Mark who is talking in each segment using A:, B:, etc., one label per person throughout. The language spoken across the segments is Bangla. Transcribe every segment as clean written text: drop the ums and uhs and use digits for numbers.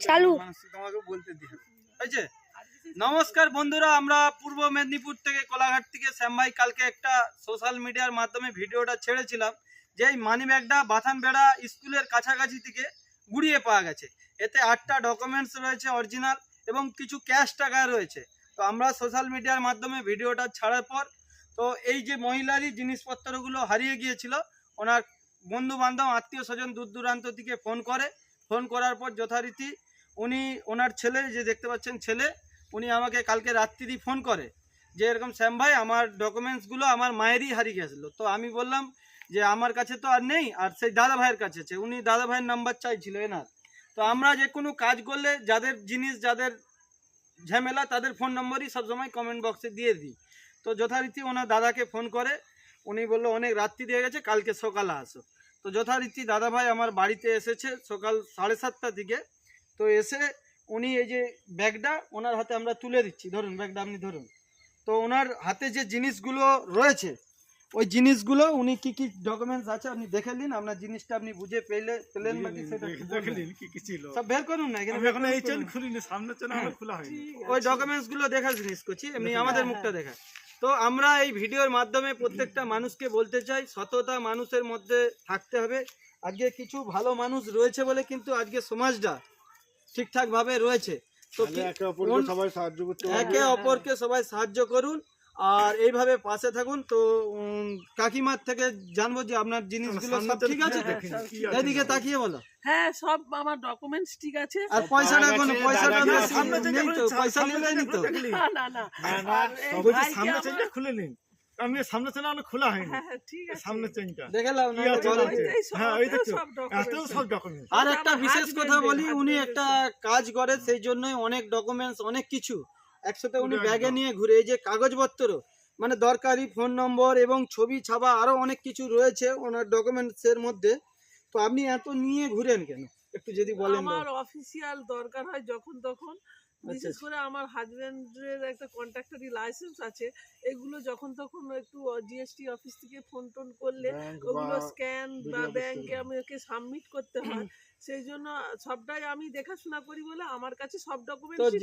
A: চালু
B: তোমাকে বলতে দিই হয়েছে। নমস্কার বন্ধুরা, আমরা পূর্ব মেদিনীপুর থেকে কোলাঘাট থেকে শ্যাম ভাই কালকে একটা সোশ্যাল মিডিয়ার মাধ্যমে ভিডিওটা ছেড়েছিলাম যে এই মানি ব্যাগটা বাথানবেড়া স্কুলের কাছাকাছি থেকে গুড়িয়ে পাওয়া গেছে। এতে 8টা ডকুমেন্টস রয়েছে অরিজিনাল এবং কিছু ক্যাশ টাকা রয়েছে। তো আমরা সোশ্যাল মিডিয়ার মাধ্যমে ভিডিওটা ছাড়ার পর তো এই যে মহিলারই জিনিসপত্রগুলো হারিয়ে গিয়েছিল, ওনার বন্ধু বান্ধব আত্মীয় স্বজন দূর দূরান্ত থেকে ফোন করার পর যথারীতি উনি ওনার ছেলে যে দেখতে পাচ্ছেন ছেলে, উনি আমাকে কালকে রাত্রি ফোন করে যে এরকম শ্যাম ভাই আমার ডকুমেন্টসগুলো আমার মায়েরই হারিয়ে গেছিলো। তো আমি বললাম যে আমার কাছে তো আর নেই, আর সেই দাদা ভাইয়ের কাছে আছে। উনি দাদা ভাইয়ের নাম্বার চাইছিল এনার। তো আমরা যে কোনো কাজ করলে যাদের জিনিস যাদের ঝামেলা তাদের ফোন নম্বরই সবসময় কমেন্ট বক্সে দিয়ে দিই। তো যথারীতি ওনার দাদাকে ফোন করে, উনি বললো অনেক রাত্রি দিয়ে গেছে, কালকে সকালে আসো। তো যথারীতি দাদা ভাই আমার বাড়িতে এসেছে সকাল 7:30টার দিকে। তো এসে উনি এই যে ব্যাগটা ওনার হাতে আমরা তুলে দিচ্ছি, ধরুন ব্যাগটা আপনি ধরুন। তো ওনার হাতে যে জিনিসগুলো রয়েছে ওই জিনিসগুলো উনি কি কি ডকুমেন্টস আছে আপনি দেখে নিন, আপনার জিনিসটা আপনি বুঝে পেলেন নাকি সেটা
C: দেখে নিন কি কি ছিল
B: সব বের করুন না, এখানে
C: এখন এই চেন খুলিনি, সামনের চেন আমরা খোলা হয়নি।
B: ওই ডকুমেন্টস গুলো দেখা জিনিস করছি এমনি আমাদের মুখটা দেখা। তো আমরা এই ভিডিওর মাধ্যমে প্রত্যেকটা মানুষকে বলতে চাই সততা মানুষের মধ্যে থাকতে হবে। আজকে কিছু ভালো মানুষ রয়েছে বলে কিন্তু আজকে সমাজটা ঠিকঠাক ভাবে রয়েছে। তো একে অপরকে সবাই সাহায্য করুন আর এইভাবে পাশে থাকুন। তো কাকিমার থেকে জানবো যে আপনার জিনিসগুলো সব ঠিক আছে তো? এদিকে তাকিয়ে বলো।
D: হ্যাঁ, সব আমার ডকুমেন্টস ঠিক আছে।
B: আর পয়সাটা কোন পয়সাটা সামনে নেই তো, পয়সা নিয়ে যায়নি তো?
D: না না
C: সামনে চেনটা খুলে নিন, আমি সামনে চেন আমরা খোলা হয়নি।
D: ঠিক আছে,
C: সামনে চেনটা
B: দেখে নাও না।
C: হ্যাঁ ওই দেখো এত সব ডকুমেন্ট।
B: আর একটা বিশেষ কথা বলি, উনি একটা কাজ করে সেই জন্যই অনেক ডকুমেন্টস অনেক কিছু একসাথে উনি ব্যাগে নিয়ে ঘুরে। এই যে কাগজপত্র মানে দরকারি ফোন নম্বর এবং ছবি ছাপা আরো অনেক কিছু রয়েছে ওনার ডকুমেন্টসের মধ্যে। তো আপনি এত নিয়ে ঘুরেন কেন একটু যদি বলেন।
D: আমার অফিসিয়াল দরকার হয় যখন তখন, বিশেষ করে আমার হাজবেন্ডের একটা কন্ট্রাক্টরি লাইসেন্স আছে, এগুলো যখন তখন একটু জিএসটি অফিস থেকে ফোন টোন করলে ওগুলো স্ক্যান বা ব্যাংকে আমাকে সাবমিট করতে হয়। সেই জন্য সবটাই আমি দেখাশোনা করি বলে আমার কাছে সব
B: তো
D: ডকুমেন্টস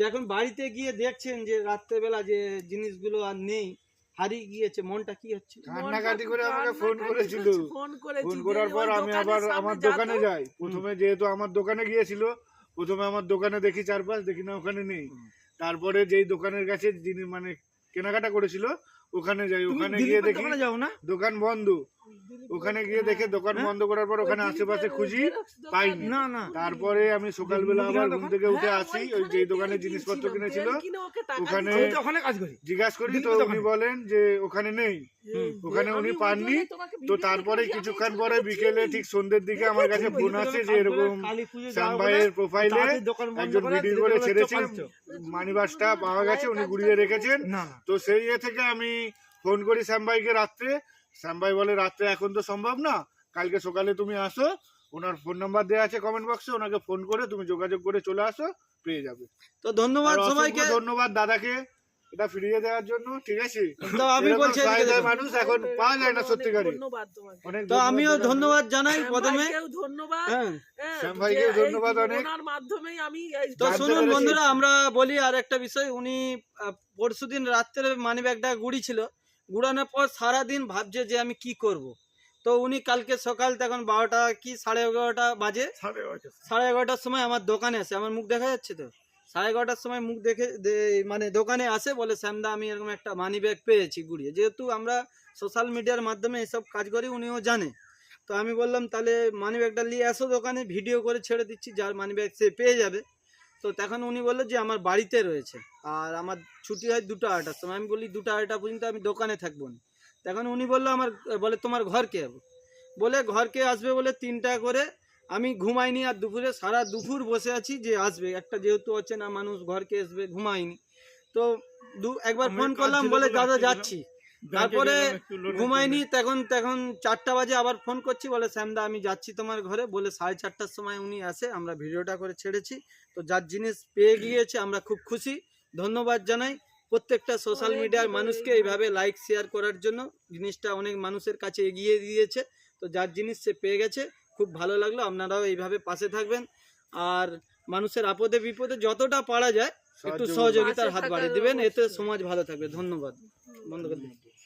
B: যখন বাড়িতে গিয়ে দেখছেন যে রাত্রেবেলা যে জিনিসগুলো আর নেই, হারিয়ে গিয়েছে, মনটা কি হচ্ছে?
E: কান্নাকাটি করে আমাকে ফোন করেছিল। ফোন করার পর আমি আবার আমার দোকানে যাই। প্রথমে যেহেতু আমার দোকানে গিয়েছিল, প্রথমে আমার দোকানে দেখি চারপাশ, দেখি না ওখানে নেই। তারপরে যেই দোকানের কাছে যিনি মানে কেনাকাটা করেছিল ওখানে যাই, ওখানে গিয়ে দেখি দোকান বন্ধ। ওখানে গিয়ে দেখে দোকান বন্ধ করার পর ওখানে আশেপাশে খুঁজি, পাইনি। তারপরে আমি সকালবেলা আবার ঘুম থেকে উঠে আসি, ওই যে দোকানে জিনিসপত্র কিনেছিল ওখানে জিজ্ঞাসা করি। তো উনি বলেন যে ওখানে নেই, ওখানে উনি পাননি। তো তারপরে কিছুক্ষণ পরে বিকেলে ঠিক সন্ধ্যের দিকে আমার কাছে ফোন আসে যে এরকম শ্যাম ভাইয়ের প্রোফাইলে একজন ভিডিও করে ছেড়েছে, মানিবাসটা পাওয়া গেছে, উনি গুড়িয়ে রেখেছেন। তো সেই থেকে আমি ফোন করি শ্যাম ভাইকে রাত্রে। শ্যাম ভাই বলে রাত্রে এখন তো সম্ভব না, কালকে সকালে তুমি আসো, ওনার ফোন নাম্বার দেওয়া আছে কমেন্ট বক্সে, ওনাকে ফোন করে তুমি যোগাযোগ করে চলে আসো, পেয়ে যাবে।
B: তো ধন্যবাদ সবাইকে,
E: ধন্যবাদ দাদাকে এটা ফিরিয়ে দেওয়ার জন্য। ঠিক আছে,
B: তো আমি বলছি
E: মানুষ এখন পাওয়া যায় না সত্যিকারে।
B: তো আমিও ধন্যবাদ জানাই প্রথমে,
D: ধন্যবাদ
E: শ্যাম ভাইকে ধন্যবাদ অনেক।
D: ওনার মাধ্যমেই আমি।
B: তো শুনুন বন্ধুরা, আমরা বলি আর একটা বিষয়। উনি পরশুদিন রাত্রে মানি ব্যাগটা গুড়ি ছিল, গুড়ানোর পর সারাদিন ভাবছে যে আমি কি করব। তো উনি কালকে সকাল তখন 12টা কি 11:30 বাজে, 11:30টার সময় আমার দোকানে আসে। আমার মুখ দেখা যাচ্ছে তো? 11:30টার সময় মুখ দেখে মানে দোকানে আসে, বলে শ্যামদা আমি এরকম একটা মানি ব্যাগ পেয়েছি গুড়িয়ে। যেহেতু আমরা সোশ্যাল মিডিয়ার মাধ্যমে এসব কাজ করি, উনিও জানে। তো আমি বললাম তাহলে মানি ব্যাগটা নিয়ে আসো দোকানে, ভিডিও করে ছেড়ে দিচ্ছি, যার মানি ব্যাগ সে পেয়ে যাবে। তো তখন উনি বললো যে আমার বাড়িতে রয়েছে আর আমার ছুটি হয় 2টা-2:30টার সময়। আমি বলি 2টা-2:30 পর্যন্ত আমি দোকানে থাকবো না। তখন উনি বললো বলে তোমার ঘর কে হবে, বলে ঘর কে আসবে বলে 3টা করে। আমি ঘুমাইনি আর দুপুরে সারা দুপুর বসে আছি যে আসবে একটা, যেহেতু হচ্ছে না মানুষ ঘরকে আসবে, ঘুমাইনি। তো একবার ফোন করলাম, বলে দাদা যাচ্ছি। তারপরে ঘুমাইনি, তখন 4টা বাজে আবার ফোন করছি, বলে শ্যামদা আমি যাচ্ছি তোমার ঘরে। বলে 4:30টার সময় উনি আসে, আমরা ভিডিওটা করে ছেড়েছি। তো যার জিনিস পেয়ে গিয়েছে আমরা খুব খুশি, ধন্যবাদ জানাই প্রত্যেকটা সোশ্যাল মিডিয়ার মানুষকে এইভাবে লাইক শেয়ার করার জন্য। জিনিসটা অনেক মানুষের কাছে এগিয়ে দিয়েছে। তো যার জিনিস সে পেয়ে গেছে, খুব ভালো লাগলো। আপনারাও এইভাবে পাশে থাকবেন। আর মানুষের আপদে বিপদে যতটা পারা যায় একটু সহযোগিতার হাত বাড়িয়ে দিবেন, এতে সমাজ ভালো থাকবে। ধন্যবাদ। বন্ধ করে দিন।